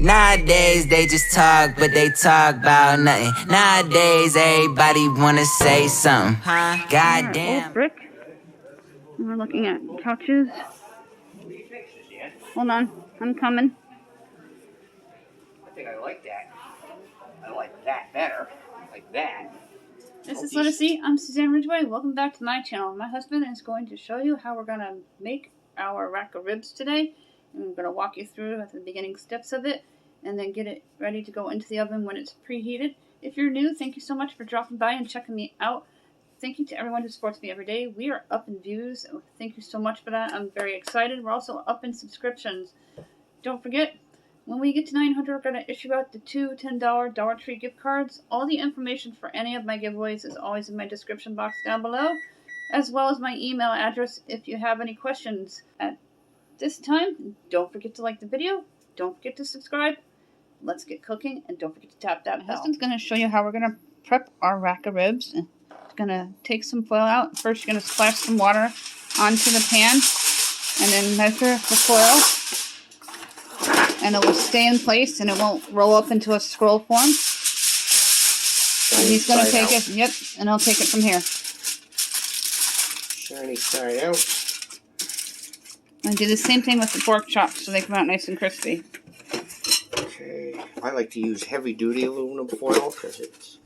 Nowadays they just talk, but they talk about nothing. Nowadays everybody wanna say something. Goddamn. Old brick. And we're looking at couches. Hold on, I'm coming. I think I like that. I like that better. Like that. This is Let Us Eat. I'm Suzanne Ridgway. Welcome back to my channel. My husband is going to show you how we're going to make our rack of ribs today. And I'm going to walk you through at the beginning steps of it and then get it ready to go into the oven when it's preheated. If you're new, thank you so much for dropping by and checking me out. Thank you to everyone who supports me every day. We are up in views. Thank you so much for that. I'm very excited. We're also up in subscriptions. Don't forget, when we get to 900, we're going to issue out the two $10 Dollar Tree gift cards. All the information for any of my giveaways is always in my description box down below, as well as my email address if you have any questions. At this time, don't forget to like the video. Don't forget to subscribe. Let's get cooking, and don't forget to tap that bell. My husband's going to show you how we're going to prep our rack of ribs. Going to take some foil out. First, you're going to splash some water onto the pan and then measure the foil. And it will stay in place and it won't roll up into a scroll form. And he's going to take it, yep, and I'll take it from here. Shiny side out. And do the same thing with the pork chops so they come out nice and crispy. Okay. I like to use heavy duty aluminum foil because it's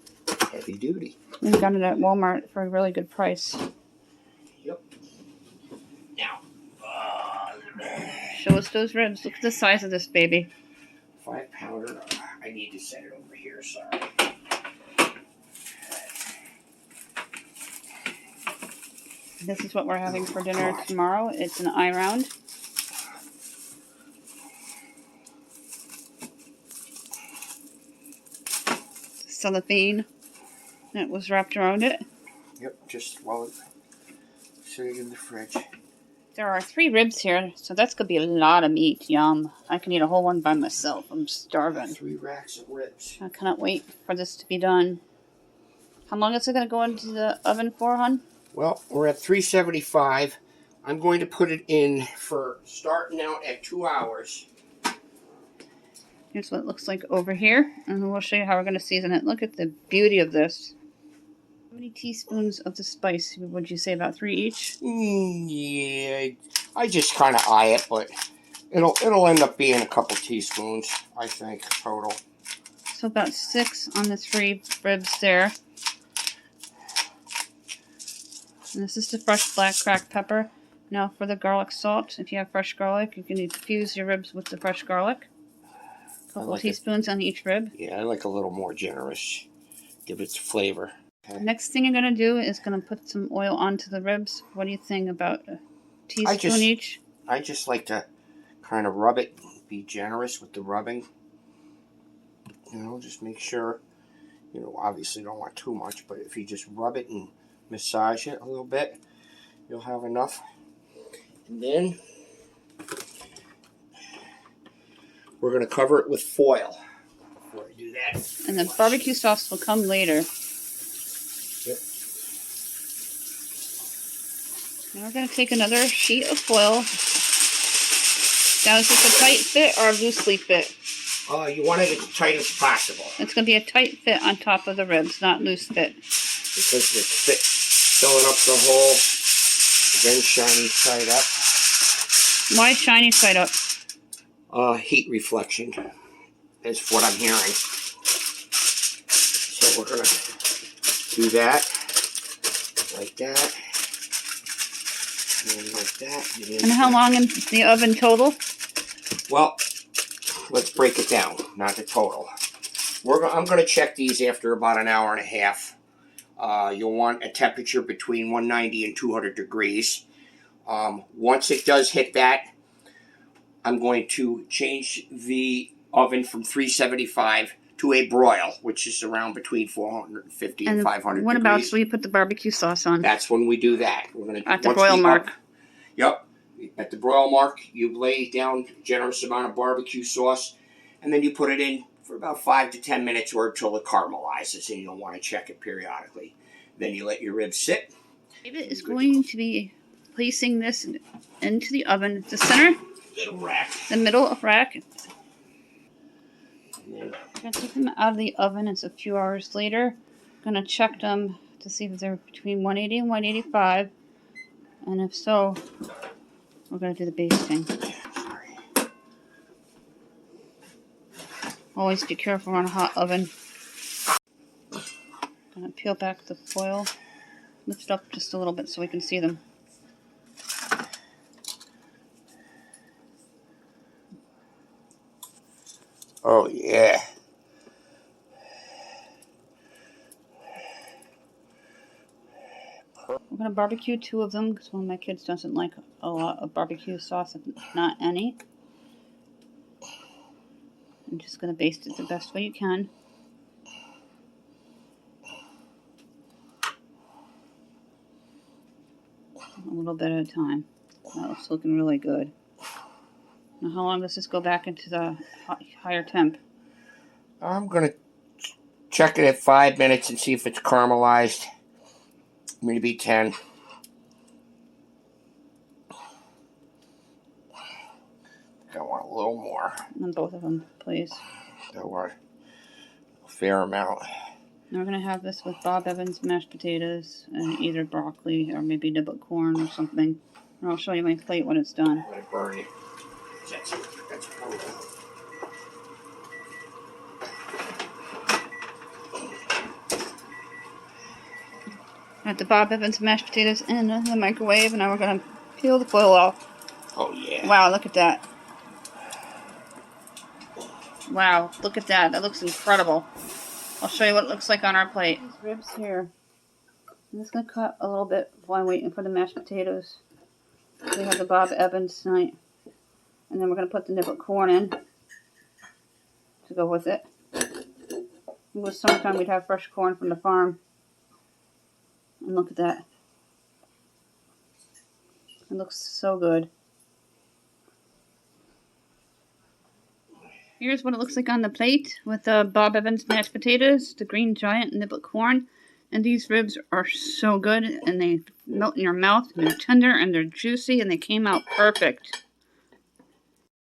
heavy duty. We got it at Walmart for a really good price. Yep. Now, show us those ribs. Look at the size of this baby. 5 pounder. I need to set it over here, sorry. This is what we're having for dinner tomorrow. It's an eye round. Cellophane that was wrapped around it. Yep, just while it's sitting in the fridge. There are 3 ribs here, so that's going to be a lot of meat. Yum. I can eat a whole one by myself. I'm starving. 3 racks of ribs. I cannot wait for this to be done. How long is it going to go into the oven for, hon? Well, we're at 375. I'm going to put it in for starting out at 2 hours. Here's what it looks like over here, and we'll show you how we're going to season it. Look at the beauty of this. How many teaspoons of the spice would you say? About 3 each? Yeah, I just kind of eye it, but it'll end up being a couple teaspoons, I think, total. So about 6 on the 3 ribs there. And this is the fresh black cracked pepper. Now for the garlic salt. If you have fresh garlic, you can infuse your ribs with the fresh garlic. A couple teaspoons on each rib. Yeah, I like a little more generous. Give it flavor. Okay. Next thing you're going to do is going to put some oil onto the ribs. What do you think? About a teaspoon each? I just like to kind of rub it. Be generous with the rubbing. You know, just make sure. You know, obviously don't want too much, but if you just rub it and massage it a little bit, you'll have enough. And then we're going to cover it with foil before I do that. And the barbecue sauce will come later. Yep. Now we're going to take another sheet of foil. Now is this a tight fit or a loosely fit? You want it as tight as possible. It's going to be a tight fit on top of the ribs, not loose fit. Because it's filling up the hole. Again, shiny side up. Why shiny side up? Heat reflection is what I'm hearing. So we're going to do that. Like that. And like that. And how long in the oven total? Well, let's break it down. Not the total. I'm going to check these after about an hour and a half. You'll want a temperature between 190 and 200 degrees. Once it does hit that, I'm going to change the oven from 375 to a broil, which is around between 450 and 500 what degrees. about when you put the barbecue sauce on? That's when we do that. We're going to at the broil mark. Yep. At the broil mark, you lay down a generous amount of barbecue sauce, and then you put it in for about 5 to 10 minutes or until it caramelizes, and you'll want to check it periodically. Then you let your ribs sit. David is going to be placing this into the oven, the center, Middle rack. the middle rack. I'm going to take them out of the oven. It's a few hours later. I'm going to check them to see if they're between 180 and 185. And if so, we're going to do the basting. Always be careful on a hot oven. I'm going to peel back the foil. Lift it up just a little bit so we can see them. Oh, yeah. We're going to barbecue 2 of them because one of my kids doesn't like a lot of barbecue sauce, if not any. I'm just going to baste it the best way you can. A little bit at a time. That's looking really good. Now, how long does this go back into the higher temp? I'm going to check it at 5 minutes and see if it's caramelized. Maybe 10. I want a little more. On both of them, please. There were a fair amount. Now we're going to have this with Bob Evans mashed potatoes and either broccoli or maybe niblet corn or something. And I'll show you my plate when it's done. I'm going to burn it. That's brutal. Got the Bob Evans mashed potatoes in the microwave, and now we're going to peel the foil off. Oh, yeah. Wow, look at that. Wow, look at that. That looks incredible. I'll show you what it looks like on our plate. These ribs here. I'm just going to cut a little bit while I'm waiting for the mashed potatoes. We have the Bob Evans tonight. And then we're going to put the niblet corn in to go with it. It was summertime, we'd have fresh corn from the farm. And look at that. It looks so good. Here's what it looks like on the plate with the Bob Evans mashed potatoes, the green giant niblet corn. And these ribs are so good, and they melt in your mouth, and they're tender, and they're juicy, and they came out perfect.